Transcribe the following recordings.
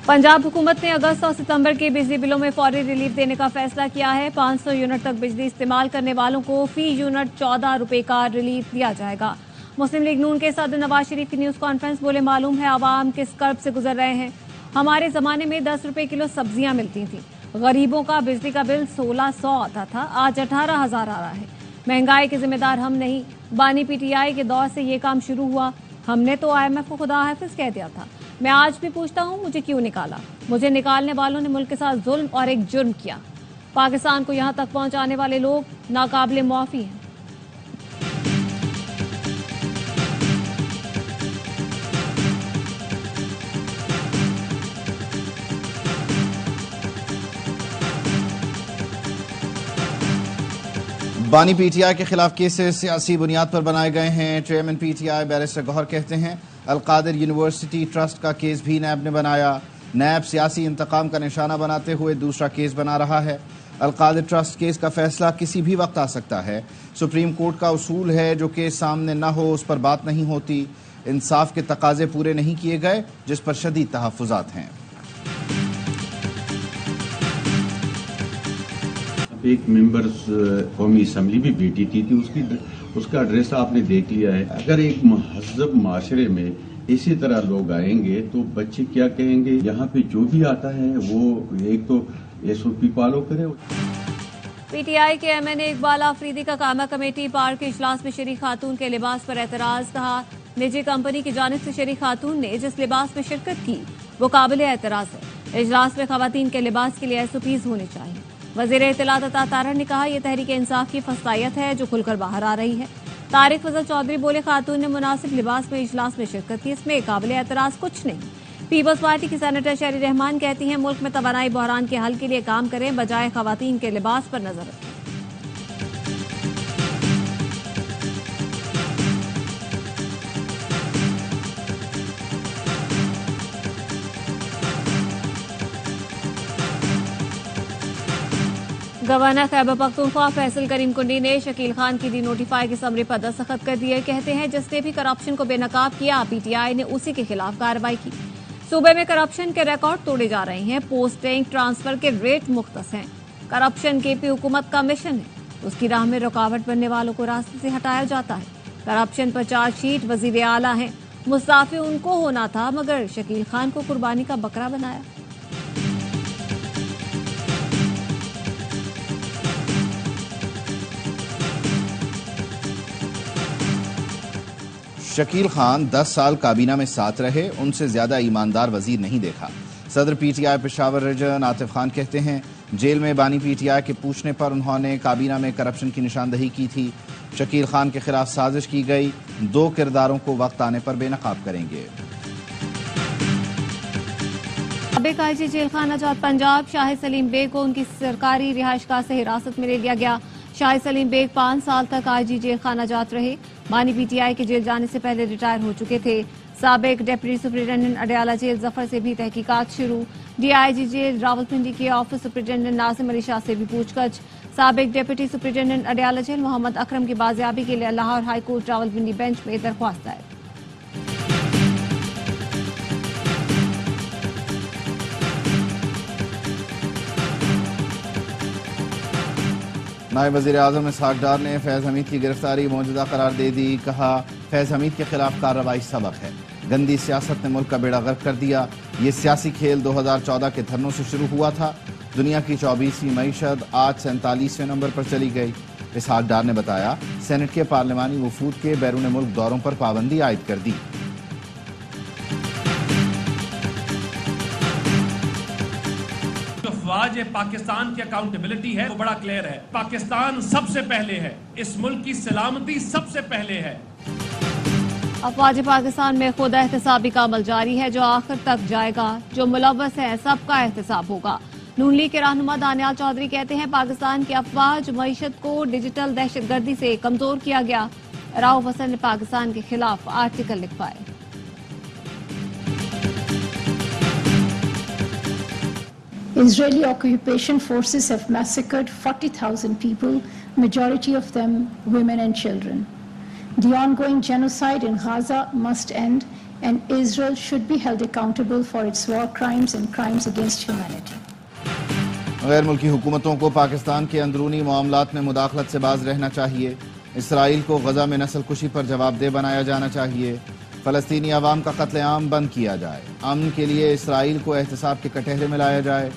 पंजाब हुकूमत ने अगस्त और सितंबर के बिजली बिलों में फौरी रिलीफ देने का फैसला किया है। 500 यूनिट तक बिजली इस्तेमाल करने वालों को फी यूनिट 14 रुपए का रिलीफ दिया जाएगा। मुस्लिम लीग नून के सदर नवाज शरीफ की न्यूज कॉन्फ्रेंस बोले, मालूम है आवाम किस कर्ब से गुजर रहे हैं। हमारे जमाने में 10 रुपए किलो सब्जियां मिलती थी। गरीबों का बिजली का बिल 1600 आता था, आज 18,000 आ रहा है। महंगाई के जिम्मेदार हम नहीं, बानी पीटीआई के दौर से ये काम शुरू हुआ। हमने तो IMF को खुदा हाफिज कह दिया था। मैं आज भी पूछता हूं, मुझे क्यों निकाला? मुझे निकालने वालों ने मुल्क के साथ जुल्म और एक जुर्म किया। पाकिस्तान को यहां तक पहुंचाने वाले लोग नाकाबिले मुआफी हैं। बानी पीटीआई के खिलाफ केसेस सियासी बुनियाद पर बनाए गए हैं। चेयरमैन पीटीआई बैरिस्टर गौहर कहते हैं अलकादिर यूनिवर्सिटी ट्रस्ट का केस भी नैब ने बनाया। नैब सियासी इंतकाम का निशाना बनाते हुए दूसरा केस बना रहा है। अलकादिर ट्रस्ट केस का फैसला किसी भी वक्त आ सकता है। सुप्रीम कोर्ट का उसूल है, जो केस सामने न हो उस पर बात नहीं होती। इंसाफ के तकाजे पूरे नहीं किए गए, जिस पर शदीद तहफ्फुजात हैं। एक मेंबर्स कौमी असम्बली भी बीटीटी थी, उसका एड्रेस आपने देख लिया है। अगर एक महज़ब माशरे में इसी तरह लोग आएंगे तो बच्चे क्या कहेंगे? यहाँ पे जो भी आता है वो एक तो SOP फॉलो करे। पीटीआई के MNA इकबाल आफरीदी का कामा कमेटी पार्क के इजलास में शरीक खातून के लिबास पर एतराज। कहा, निजी कंपनी की जानिब से शरीक खातून ने जिस लिबास में शिरकत की वो काबिल एतराज है। इजलास में खवातीन के लिबास के लिए SOPs होने चाहिए। वज़ीर इत्तलात अता तारड़ ने कहा, यह तहरीक इंसाफ की फसायत है जो खुलकर बाहर आ रही है। तारिक फजल चौधरी बोले, खातून ने मुनासिब लिबास में इजलास में शिरकत की, इसमें काबिल एतराज कुछ नहीं। पीपल्स पार्टी की सेनेटर शहरी रहमान कहती हैं, मुल्क में तवानाई बहरान के हल के लिए काम करें, बजाय खवातीन के लिबास पर नजर रखें। गवर्नर खैबर पख्तूनख्वा फैसल करीम कुंडी ने शकील खान की डी नोटिफाई के समरे पर दस्तखत कर दिए। कहते हैं, जिसने भी करप्शन को बेनकाब किया, पीटीआई ने उसी के खिलाफ कार्रवाई की। सूबे में करप्शन के रिकॉर्ड तोड़े जा रहे हैं। पोस्टिंग ट्रांसफर के रेट मुख्तस हैं। करप्शन KP हुकूमत का मिशन है। उसकी राह में रुकावट बनने वालों को रास्ते से हटाया जाता है। करप्शन पर चार्जशीट वजीर आला है। मुस्ताफी उनको होना था, मगर शकील खान को कुर्बानी का बकरा बनाया। शकील खान 10 साल काबीना में साथ रहे, उनसे ज्यादा ईमानदार वजीर नहीं देखा। सदर पीटीआई पेशावर रीजन आतिफ खान कहते हैं, जेल में बानी पीटीआई के पूछने पर उन्होंने काबीना में करप्शन की निशानदही की थी। शकील खान के खिलाफ साजिश की गई। 2 किरदारों को वक्त आने पर बेनकाब करेंगे। साबिक IG जेल खाना जात पंजाब शाहिद सलीम बेग को उनकी सरकारी रिहाइशगाह से हिरासत में ले लिया गया। शाहिद सलीम बेग 5 साल तक IG जेल खाना जात रहे। बानी पीटीआई के जेल जाने से पहले रिटायर हो चुके थे। साबिक deputy superintendent Adiala jail Zafar से भी तहकीकात शुरू। DIG जेल रावलपिंडी के ऑफिस सुपरिटेंडेंट नासिम अली शाह से भी पूछताछ। साबिक deputy superintendent Adiala jail Mohammad Akram की बाजियाबी के लिए लाहौर हाईकोर्ट रावलपिंडी बेंच में दरख्वास्त दायर। नायब वज़ीर आज़म इसहाक डार ने फैज़ हमीद की गिरफ्तारी मौजूदा करार दे दी। कहा, फैज़ हमीद के खिलाफ कार्रवाई सबक है। गंदी सियासत ने मुल्क का बेड़ा गर्क कर दिया। ये सियासी खेल 2014 के धरनों से शुरू हुआ था। दुनिया की 24वीं मईशत आज 47वें नंबर पर चली गई। इसहाक डार ने बताया, सेनेट के पार्लिमानी वफूद के बैरून मुल्क दौरों पर पाबंदी आयद कर दी। आज पाकिस्तान की अकाउंटेबिलिटी है वो बड़ा क्लियर है। पाकिस्तान सबसे पहले है, इस मुल्क की सलामती सबसे पहले है। अफवाज पाकिस्तान में खुद एहतसाबी का अमल जारी है, जो आखिर तक जाएगा। जो मुलव्वस है सबका एहतसाब होगा। नून लीग के रहनुमा दानियाल चौधरी कहते हैं, पाकिस्तान की अफवाज मईशत को डिजिटल दहशतगर्दी से कमजोर किया गया। राउफ हसन ने पाकिस्तान के खिलाफ आर्टिकल लिखवाए। Israeli occupation forces have massacred 40,000 people, majority of them women and children. The ongoing genocide in Gaza must end and Israel should be held accountable for its war crimes and crimes against humanity. गैर मुल्की हुकूमतों को पाकिस्तान के अंदरूनी मामलात में मुदाखलत से बाज रहना चाहिए। इसराइल को गजा में नस्ल कुशी पर जवाबदेह बनाया जाना चाहिए। फ़लस्तीनी अवाम का कत्लेआम बंद किया जाए। अमन के लिए इसराइल को एहतसाब के कटहरे में लाया जाए।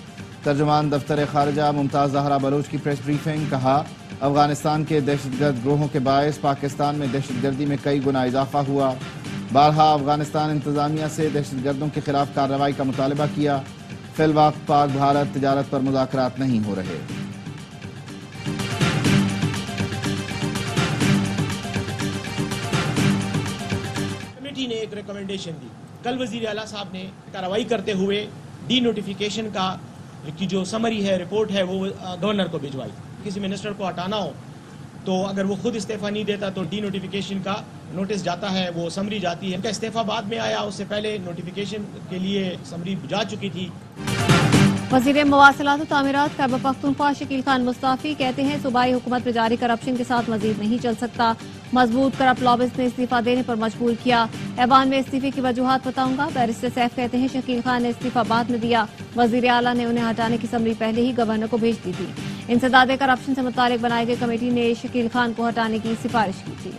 तर्जुमान दफ्तर खारजा मुमताज़ ज़हरा बलोच की प्रेस ब्रीफिंग। कहा, अफगानिस्तान के दहशतगर्द ग्रोहों के बायस पाकिस्तान में दहशतगर्दी में कई गुना इजाफा हुआ। बारहा अफगानिस्तान इंतजामिया से दहशतगर्दों के खिलाफ कार्रवाई का मुतालबा किया। फिलवक्त पाक भारत तिजारत पर मुज़ाकरात नहीं हो रहे। कमेटी ने एक रिकमेंडेशन दी। कल वजीर आला साहब ने कार्रवाई करते हुए डी नोटिफिकेशन का की जो समरी है, रिपोर्ट है, वो गवर्नर को भिजवाई। किसी मिनिस्टर को हटाना हो तो अगर वो खुद इस्तीफा नहीं देता तो डी नोटिफिकेशन का नोटिस जाता है, वो समरी जाती है। इनका इस्तीफा बाद में आया, उससे पहले नोटिफिकेशन के लिए समरी जा चुकी थी। वज़ीर मवासिलात और तामीरात खैबर पख्तूनख्वा शकील खान मुस्ताफी कहते हैं, सूबाई हुकूमत में जारी करप्शन के साथ मजीद नहीं चल सकता। मजबूत करप्ट लॉबिस्ट ने इस्तीफा देने पर मजबूर किया। ऐवान में इस्तीफे की वजूहात बताऊंगा। बैरिस्टर सैफ कहते हैं, शकील खान ने इस्तीफा बाद में दिया। वज़ीर आला ने उन्हें हटाने की समरी पहले ही गवर्नर को भेज दी थी। इंसदाद करप्शन से मुतालिक बनाई गई कमेटी ने शकील खान को हटाने की सिफारिश की थी।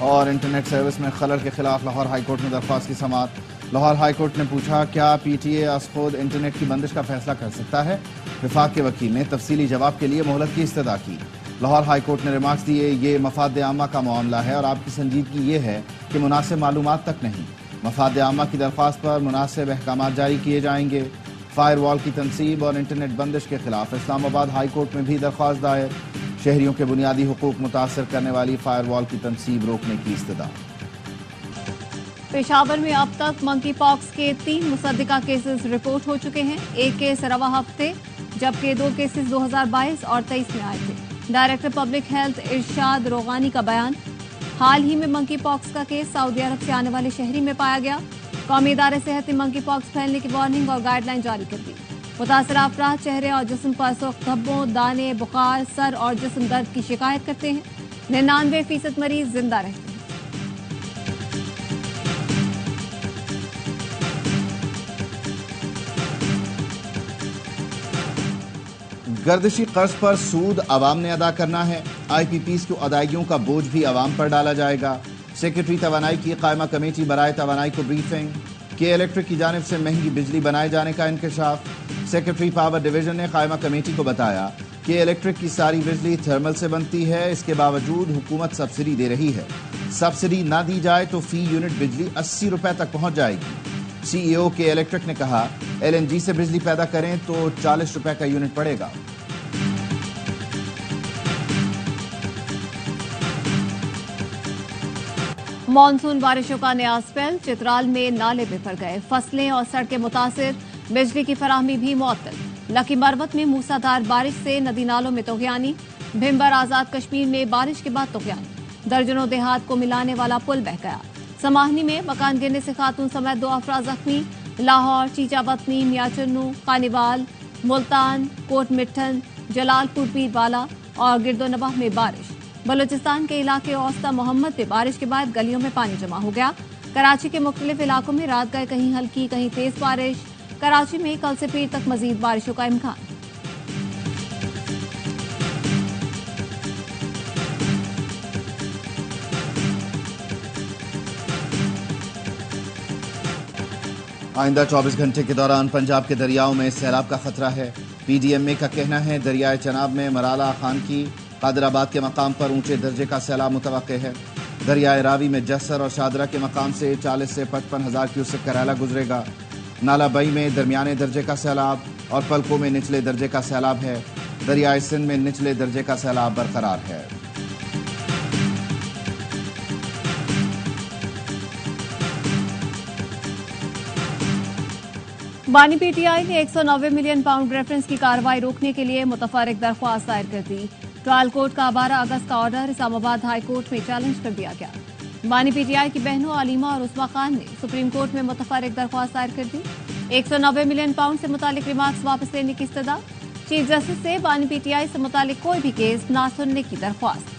और इंटरनेट सर्विस में खलल के खिलाफ लाहौर हाईकोर्ट में दरख्वास्त की समाअत। लाहौर हाईकोर्ट ने पूछा, क्या पीटीए खुद इंटरनेट की बंदिश का फैसला कर सकता है? विफाक के वकील ने तफसीली जवाब के लिए मोहलत की इस्तदा की। लाहौर हाईकोर्ट ने रिमार्क्स दिए, ये मफाद आमा का मामला है और आपकी संजीदगी ये है कि मुनासिब मालूमात तक नहीं। मफाद आमा की दरख्वास्त पर मुनासिब अहकाम जारी किए जाएंगे। फायरवॉल की तनसीब और इंटरनेट बंदिश के खिलाफ इस्लामाबाद हाईकोर्ट में भी दरख्वास्त दायर। शहरियों के बुनियादी हुकूक मुतासर करने वाली फायरवॉल की तनसीब रोकने की इस्तदा। पेशावर में अब तक मंकी पॉक्स के 3 मुसद्दिका केसेस रिपोर्ट हो चुके हैं। एक केस रवा हफ्ते, जबकि 2 केसेस 2022 और 23 में आए थे। डायरेक्टर पब्लिक हेल्थ इरशाद रोगानी का बयान, हाल ही में मंकी पॉक्स का केस सऊदी अरब से आने वाले शहरी में पाया गया। कौमी इदारे सेहत ने मंकी पॉक्स फैलने की वार्निंग और गाइडलाइन जारी कर दी। मुतासरा अफराद चेहरे और जिस्म पर सुर्ख धब्बों, दाने, बुखार, सर और जिस्म दर्द की शिकायत करते हैं। 99% मरीज जिंदा रहते हैं। गर्दिशी कर्ज पर सूद आवाम ने अदा करना है। IPPs की अदायगियों का बोझ भी आवाम पर डाला जाएगा। सेक्रेटरी तवानाई की कायमा कमेटी बराए तवानाई को ब्रीफिंग। के इलेक्ट्रिक की जानिब से महंगी बिजली बनाए जाने का इंकशाफ। सेक्रेटरी पावर डिवीजन ने कायमा कमेटी को बताया कि इलेक्ट्रिक की सारी बिजली थर्मल से बनती है। इसके बावजूद हुकूमत सब्सिडी दे रही है। सब्सिडी ना दी जाए तो फी यूनिट बिजली 80 रुपए तक पहुंच जाएगी। CEO के इलेक्ट्रिक ने कहा, LNG से बिजली पैदा करें तो 40 रुपए का यूनिट पड़ेगा। मानसून बारिशों का नया स्पेल, चित्राल में नाले बिफर गए, फसलें और सड़कें मुतासिर, बिजली की फराहमी भी मुअत्तल। लकी मरवत में मूसलाधार बारिश से नदी नालों में तोगयानी। भिम्बर आजाद कश्मीर में बारिश के बाद तोगयानी। दर्जनों देहात को मिलाने वाला पुल बह गया। समाहनी में मकान गिरने से खातून समेत 2 अफराद जख्मी। लाहौर, चीचाबतनी, मियाचन्नू, कानीवाल, मुल्तान, कोट मिट्ठन, जलालपुर पीरवाला और गिरदोनवाह में बारिश। बलूचिस्तान के इलाके औस्ता मोहम्मद में बारिश के बाद गलियों में पानी जमा हो गया। कराची के मुख्तलिफ इलाकों में रात गए कहीं हल्की कहीं तेज बारिश। कराची में कल से पीर तक मजीद बारिशों का इम्कान। आइंदा 24 घंटे के दौरान पंजाब के दरियाओं में सैलाब का खतरा है। PDMA का कहना है, दरियाए चनाब में मराला खान की कादराबाद के मकाम पर ऊंचे दर्जे का सैलाब मुतवक्के है। दरियाए रावी में जस्सर और शादरा के मकाम से 40 से 55 हज़ार क्यूसेक करैला गुजरेगा। नाला बई में दरमियाने दर्जे का सैलाब और पलकों में निचले दर्जे का सैलाब है। दरियाए सिंध में निचले दर्जे का सैलाब बरकरार है। बानी PTI ने 190 मिलियन पाउंड रेफरेंस की कार्रवाई रोकने के लिए मुतफर्रिक दरख्वास्त दायर कर दी। ट्रायल कोर्ट का 12 अगस्त का ऑर्डर इस्लामाबाद हाई कोर्ट में चैलेंज कर दिया गया। बानी PTI की बहनों अलीमा और उस्मा खान ने सुप्रीम कोर्ट में मुतफर्रिक दरख्वास्त दायर कर दी। 190 मिलियन पाउंड से मुतालिक रिमार्क्स वापस लेने की इस्तदा। चीफ जस्टिस से बानी पीटीआई से मुतालिक कोई भी केस ना सुनने की दरख्वास्त।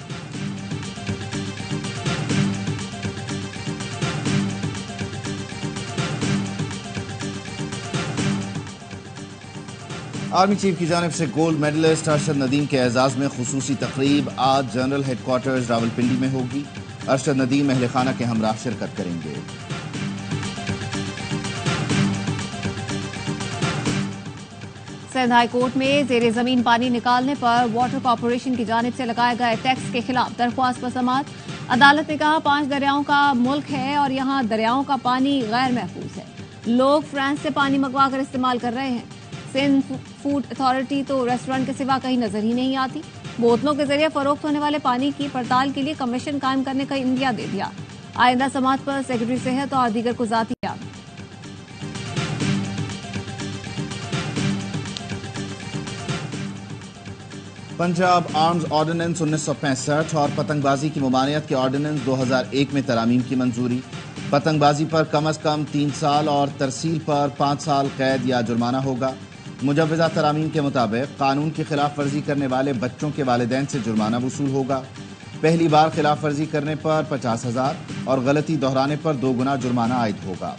आर्मी चीफ की जानिब से गोल्ड मेडलिस्ट अरशद नदीम के एजाज में खुसूसी तकरीब आज जनरल हेडक्वार्टर्स रावलपिंडी में होगी। अरशद नदीम अहले खाना के हमरा शिरकत करेंगे। सिंध हाई कोर्ट में जेरे जमीन पानी निकालने पर वाटर कॉर्पोरेशन की जानिब से लगाए गए टैक्स के खिलाफ दरख्वास्त पर समाअत। अदालत ने कहा 5 दरियाओं का मुल्क है और यहाँ दरियाओं का पानी गैर महफूज है। लोग फ्रांस से पानी मंगवा कर इस्तेमाल कर रहे हैं। सिंध फूड अथॉरिटी तो रेस्टोरेंट के सिवा कहीं नजर ही नहीं आती। बोतलों के जरिए फरोख्त होने वाले पानी की पड़ताल के लिए कमीशन कायम करने का इंदिया दे दिया। आइंदा समाअत पर सेक्रेटरी सेहत और दीगर को जाती याद। पंजाब आर्म्स ऑर्डिनेंस 1965 और पतंगबाजी की ममानियत के ऑर्डिनेंस 2001 में तरामीम की मंजूरी। पतंगबाजी पर कम अज कम 3 साल और तरसील पर 5 साल कैद या जुर्माना होगा। मुजव्वजा तरामीम के मुताबिक कानून की खिलाफ वर्जी करने वाले बच्चों के वालिदैन से जुर्माना वसूल होगा। पहली बार खिलाफ वर्जी करने पर 50,000 और गलती दोहराने पर 2 गुना जुर्माना आयद होगा।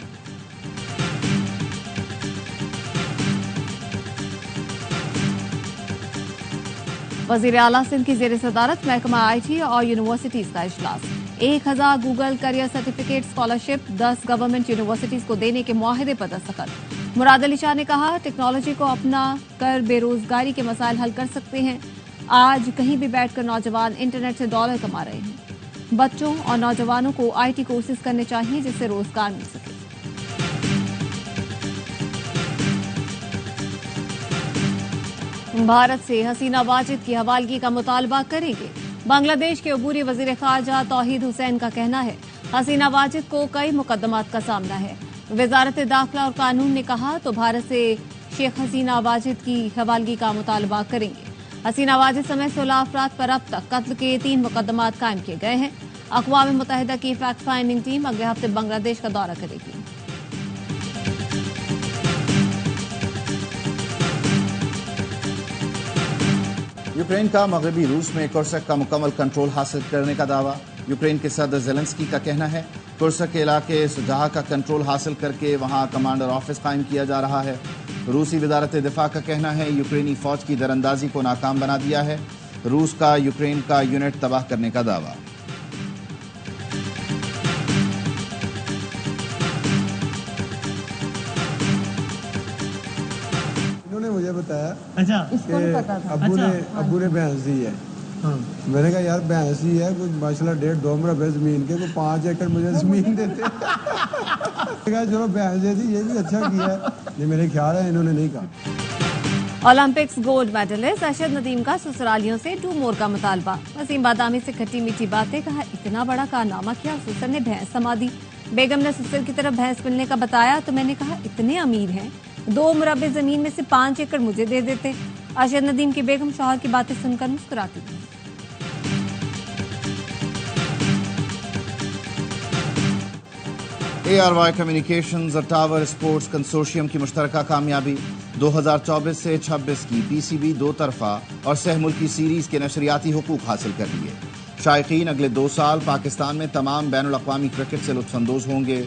वजीर आला सिंध की जेर सदारत महकमा IT और यूनिवर्सिटीज का इजलास। 1000 Google career certificate scholarship 10 government universities को देने के मुआहदे पर दस्तखत। मुराद अली शाह ने कहा टेक्नोलॉजी को अपना कर बेरोजगारी के मसाइल हल कर सकते हैं। आज कहीं भी बैठकर नौजवान इंटरनेट से डॉलर कमा रहे हैं। बच्चों और नौजवानों को IT कोर्सेज करने चाहिए जिससे रोजगार मिल सके। भारत से हसीना वाजिद की हवालगी का मुतालबा करेंगे। बांग्लादेश के अबूरी वजीर खारजा तौहीद हुसैन का कहना है हसीना वाजिद को कई मुकदमात का सामना है। वजारत दाखिला और कानून ने कहा तो भारत से शेख हसीना वाजिद की हवालगी का मुतालबा करेंगे। हसीना वाजिद समेत 16 अफराद पर अब तक कत्ल के 3 मुकदमात कायम किए गए हैं। अक़वाम मुत्तहिदा की फैक्ट फाइंडिंग टीम अगले हफ्ते बांग्लादेश का दौरा करेगी। यूक्रेन का मगरबी रूस में कुर्सक का मुकम्मल कंट्रोल हासिल करने का दावा। यूक्रेन के सदर ज़ेलेंस्की का कहना है कुर्सक के इलाके सुजाह का कंट्रोल हासिल करके वहां कमांडर ऑफिस कायम किया जा रहा है। रूसी वजारत दिफा का कहना है यूक्रेनी फौज की दरअंदाजी को नाकाम बना दिया है। रूस का यूक्रेन का यूनिट तबाह करने का दावा। इन्होंने मुझे बताया अच्छा कि अब्बू ने भैंस दी है। मैंने कहा यार भैंस ही है कुछ माशाल्लाह 1.5-2 मरबे जमीन के कोई 5 एकड़ मुझे जमीन देते। कहा चलो भैंस दे दी ये भी अच्छा किया है। ये मेरे ख्याल है इन्होंने नहीं कहा। Olympics gold medallist Arshad Nadeem का ससुरालियों से डू मोर का मुतालबा। वसीम बादामी से खट्टी मीठी बातें। कहा इतना बड़ा कारनामा किया ससुर ने भैंस थमा दी। बेगम ने ससुर की तरफ भैंस मिलने का बताया तो मैंने कहा इतने अमीर हैं 2 मुरब्बे जमीन में से 5 एकड़ मुझे दे देते। अरशद नदीम की बेगम शौहर की बातें सुनकर मुस्कुराती थी। ARY कम्युनिकेशंस और टावर स्पोर्ट्स कंसोर्शियम की मुश्तरका कामयाबी। 2024 से 26 की PCB 2 तरफा और सहमुल्की सीरीज के नशरियाती हुकूक हासिल कर लिए। शायकीन अगले 2 साल पाकिस्तान में तमाम बैनुल अक़वामी क्रिकेट से लुत्फानंदोज होंगे।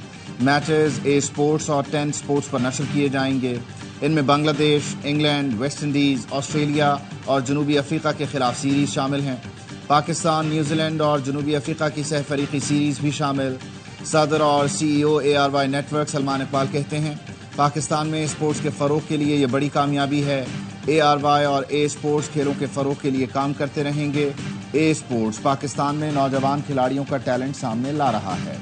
मैचेस A स्पोर्ट्स और 10 स्पोर्ट्स पर नशर किए जाएंगे। इनमें Bangladesh, England, West Indies, Australia और जनूबी अफ्रीका के खिलाफ सीरीज शामिल हैं। पाकिस्तान, न्यूजीलैंड और जनूबी अफ्रीका की सहफरीकी सीरीज भी शामिल। सदर और CEO ARY network Salman Iqbal कहते हैं पाकिस्तान में स्पोर्ट्स के फ़रोग के लिए ये बड़ी कामयाबी है। ARY और A स्पोर्ट्स खेलों के फ़रोग के लिए काम करते रहेंगे। A स्पोर्ट्स पाकिस्तान में नौजवान खिलाड़ियों का टैलेंट सामने ला रहा है।